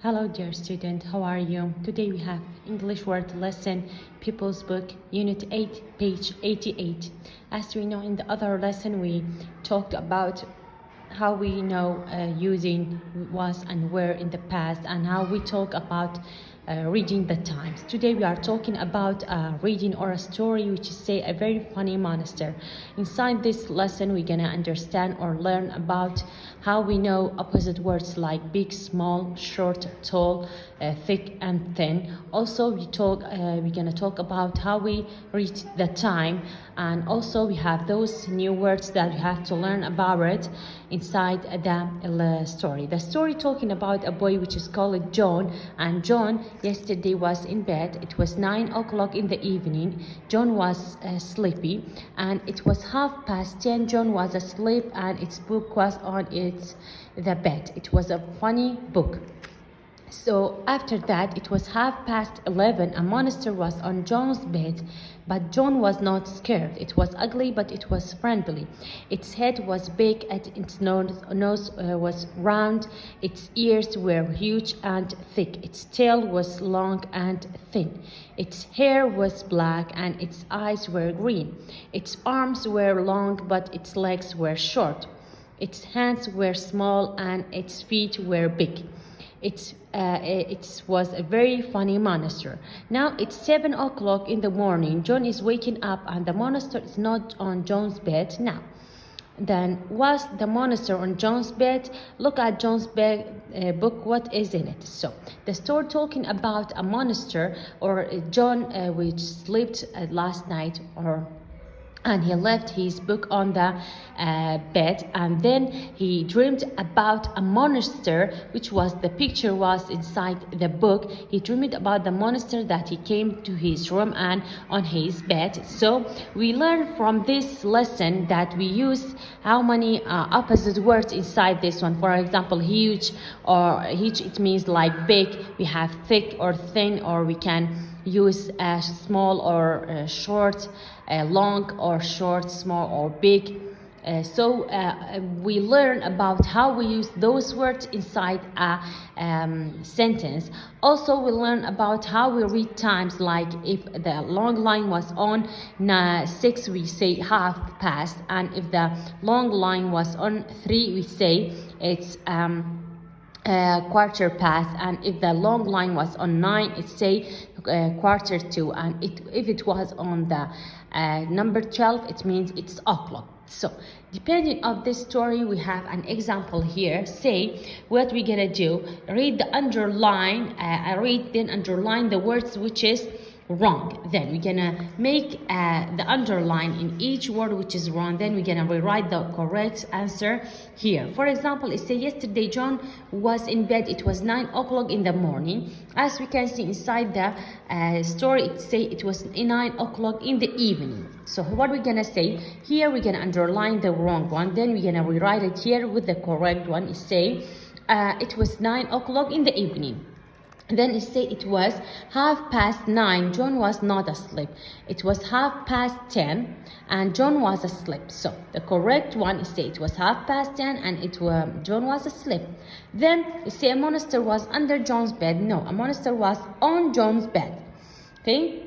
Hello dear student, how are you? Today we have English word lesson, People's Book, Unit 8, page 88. As we know in the other lesson we talked about how we know using was and were in the past and how we talk about reading the times. Today we are talking about reading or a story which is say a very funny monster. Inside this lesson we're gonna understand or learn about how we know opposite words like big, small, short, tall, thick and thin. Also we're gonna talk about how we read the time, and also we have those new words that we have to learn about it inside the story. The story talking about a boy which is called John, and John yesterday was in bed. It was 9 o'clock in the evening. John was sleepy and it was 10:30. John was asleep and its book was on the bed. It was a funny book. So after that, it was 11:30. A monster was on John's bed, but John was not scared. It was ugly, but it was friendly. Its head was big, and its nose was round. Its ears were huge and thick. Its tail was long and thin. Its hair was black, and its eyes were green. Its arms were long, but its legs were short. Its hands were small, and its feet were big. It was a very funny monster. Now it's 7 o'clock in the morning. John is waking up and the monster is not on John's bed now. Then was the monster on John's bed? Look at John's bed book, what is in it? So the story talking about a monster or John which slept last night, and he left his book on the bed, and then he dreamed about a monster, which was the picture was inside the book. He dreamed about the monster that he came to his room and on his bed. So we learn from this lesson that we use how many opposite words inside this one. For example, huge or huge, it means like big. We have thick or thin, or we can use small or short, long or short, small or big. So we learn about how we use those words inside a sentence. Also we learn about how we read times, like if the long line was on 6 we say 1/2 and if the long line was on 3 we say it's 1/4, and if the long line was on 9 it say 1/4, and if it was on the number 12 it means it's o'clock. So depending on this story we have an example here. Say what we're gonna do, read the underline, underline the words which is wrong. Then we're gonna make the underline in each word which is wrong. Then we're gonna rewrite the correct answer here. For example, it says yesterday John was in bed. It was 9 o'clock in the morning. As we can see inside the story, it say it was 9 o'clock in the evening. So what we're gonna say here, we're gonna underline the wrong one. Then we're gonna rewrite it here with the correct one. It say it was 9 o'clock in the evening. Then it say it was 9:30. John was not asleep. It was 10:30 and John was asleep. So the correct one is say it was 10:30 and John was asleep. Then it say a monster was under John's bed. No, a monster was on John's bed. Okay.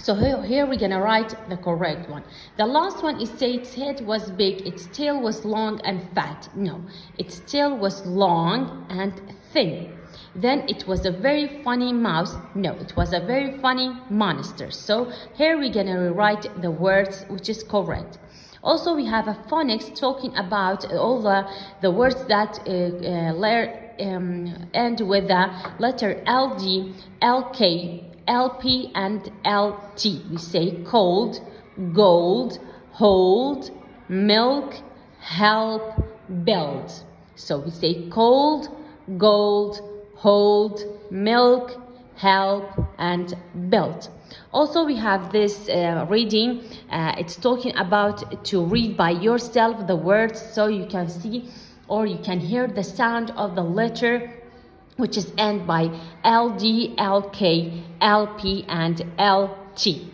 So here we're gonna write the correct one. The last one is say its head was big, its tail was long and fat. No, its tail was long and thin. Then it was a very funny mouse. No, it was a very funny monster. So here we're gonna rewrite the words which is correct. Also we have a phonics talking about all the words that end with the letter LD, LK, LP and LT. We say cold, gold, hold, milk, help, build. So we say cold, gold, hold, milk, help and build. Also we have this reading. It's talking about to read by yourself the words so you can see or you can hear the sound of the letter which is end by LD, LK, LP and LT.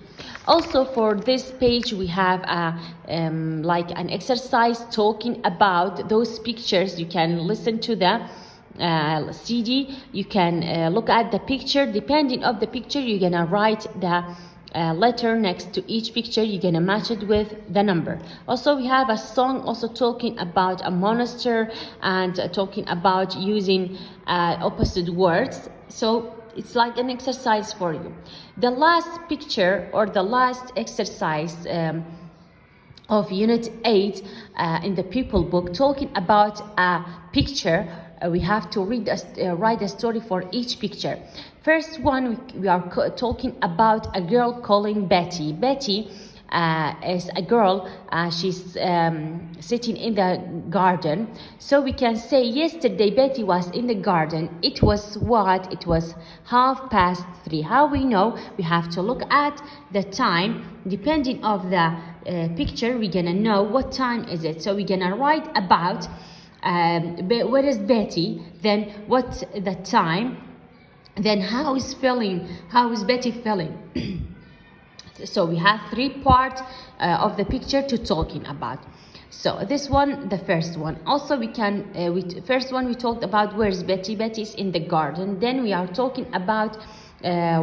Also for this page we have like an exercise talking about those pictures. You can listen to the CD, you can look at the picture. Depending of the picture, you're gonna write the letter next to each picture. You're gonna match it with the number. Also, we have a song also talking about a monster and talking about using opposite words. So it's like an exercise for you. The last picture or the last exercise of Unit 8 in the Pupil book, talking about a picture. We have to write a story for each picture. First one, we are talking about a girl calling Betty. Betty is a girl, she's sitting in the garden. So we can say, yesterday Betty was in the garden. It was what? It was 3:30. How we know? We have to look at the time. Depending of the picture, we're gonna know what time is it. So we're gonna write about where is Betty, then what the time, then how is Betty feeling. So we have 3 parts of the picture to talking about. So this one, the first one. Also we can, first one we talked about where's Betty. Betty is in the garden. Then we are talking about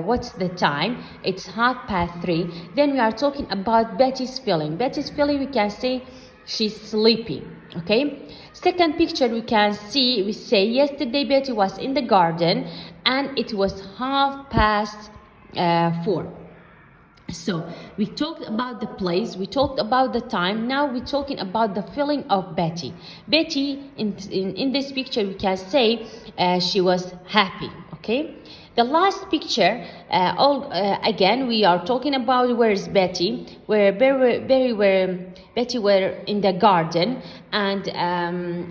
what's the time. It's 3:30. Then we are talking about Betty's feeling. Betty's feeling, we can say she's sleepy. Okay. Second picture, we can see, we say yesterday Betty was in the garden and it was 4:30. So we talked about the place, we talked about the time. Now we're talking about the feeling of Betty. Betty in this picture, we can say she was happy. Okay. The last picture, again, we are talking about where's Betty, where Betty were in the garden, and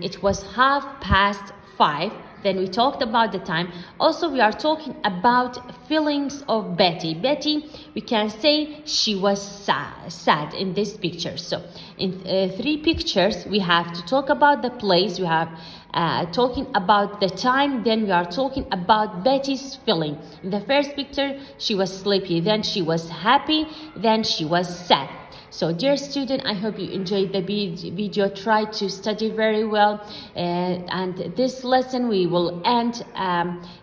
it was 5:30. Then we talked about the time. Also, we are talking about feelings of Betty. Betty, we can say she was sad in this picture. So in 3 pictures, we have to talk about the place. We have talking about the time. Then we are talking about Betty's feeling. In the first picture, she was sleepy. Then she was happy. Then she was sad. So dear student, I hope you enjoyed the video. Try to study very well, and this lesson we will end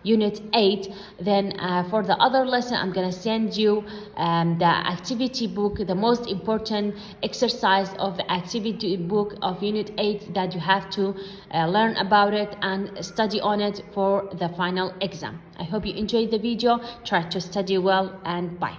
Unit 8. Then for the other lesson, I'm gonna send you the activity book, the most important exercise of the activity book of Unit 8 that you have to learn about it and study on it for the final exam. I hope you enjoyed the video. Try to study well, and bye.